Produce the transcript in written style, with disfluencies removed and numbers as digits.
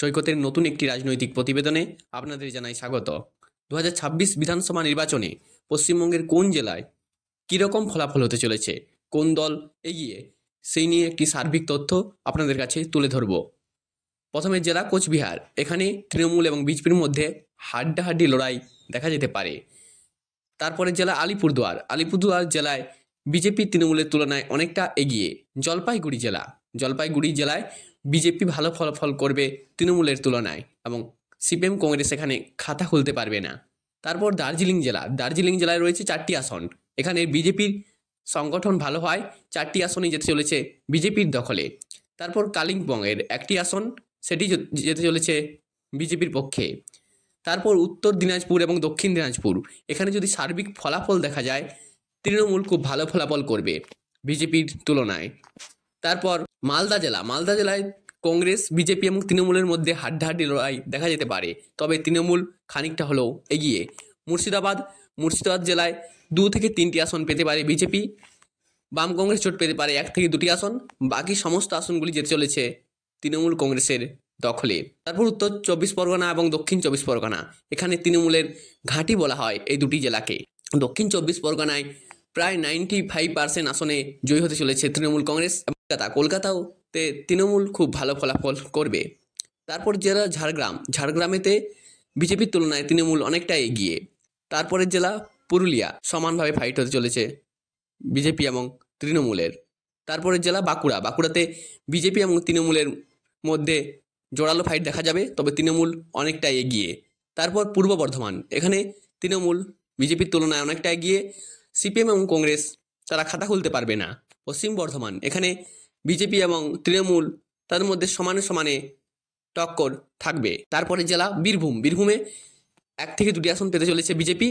সৈকতের নতুন একটি রাজনৈতিক প্রতিবেদনে আপনাদের জানাই স্বাগত। 2026 বিধানসভা নির্বাচনে পশ্চিমবঙ্গের কোন জেলায় কীরকম ফলাফল হতে চলেছে, কোন দল এগিয়ে, সেই নিয়ে একটি সার্বিক তথ্য আপনাদের কাছে তুলে ধরব। প্রথমে জেলা কোচবিহার, এখানে তৃণমূল এবং বিজেপির মধ্যে হাড্ডাহাড্ডি লড়াই দেখা যেতে পারে। তারপরে জেলা আলিপুরদুয়ার জেলায় বিজেপি তৃণমূলের তুলনায় অনেকটা এগিয়ে। জলপাইগুড়ি জেলায় বিজেপি ভালো ফলাফল করবে তৃণমূলের তুলনায়, এবং সিপিএম কংগ্রেস এখানে খাতা খুলতে পারবে না। তারপর দার্জিলিং জেলায় রয়েছে 4টি আসন, এখানে বিজেপির সংগঠন ভালো হয়, 4টি আসনই যেতে চলেছে বিজেপির দখলে। তারপর কালিম্পংয়ের 1টি আসন, সেটি যেতে চলেছে বিজেপির পক্ষে। তারপর উত্তর দিনাজপুর এবং দক্ষিণ দিনাজপুর, এখানে যদি সার্বিক ফলাফল দেখা যায়, তৃণমূল খুব ভালো ফলাফল করবে বিজেপির তুলনায়। তারপর মালদা জেলায় কংগ্রেস, বিজেপি এবং তৃণমূলের মধ্যে হাড্ডাহাড্ডি লড়াই দেখা যেতে পারে, তবে তৃণমূল খানিকটা হলেও এগিয়ে। মুর্শিদাবাদ জেলায় 2 থেকে 3টি আসন পেতে পারে বিজেপি, বাম কংগ্রেস জোট পেতে পারে 1 থেকে 2টি আসন, বাকি সমস্ত আসনগুলি যেতে চলেছে তৃণমূল কংগ্রেসের দখলে। তারপর উত্তর 24 পরগনা এবং দক্ষিণ 24 পরগনা, এখানে তৃণমূলের ঘাঁটি বলা হয় এই দুটি জেলাকে। দক্ষিণ 24 পরগনায় প্রায় 95% আসনে জয়ী হতে চলেছে তৃণমূল কংগ্রেস। কলকাতাতে তৃণমূল খুব ভালো ফলাফল করবে। তারপর জেলা ঝাড়গ্রামেতে বিজেপির তুলনায় তৃণমূল অনেকটা এগিয়ে। তারপরের জেলা পুরুলিয়া, সমানভাবে ফাইট হতে চলেছে বিজেপি এবং তৃণমূলের। তারপরের জেলা বাঁকুড়াতে বিজেপি এবং তৃণমূলের মধ্যে জোরালো ফাইট দেখা যাবে, তবে তৃণমূল অনেকটা এগিয়ে। তারপর পূর্ব বর্ধমান, এখানে তৃণমূল বিজেপির তুলনায় অনেকটা এগিয়ে, সিপিএম এবং কংগ্রেস তারা খাতা খুলতে পারবে না। পশ্চিম বর্ধমান, এখানে বিজেপি এবং তৃণমূল তাদের মধ্যে সমানে টক্কর থাকবে। তারপরে জেলা বীরভূমে 1 থেকে 2টি আসন পেতে চলেছে বিজেপি,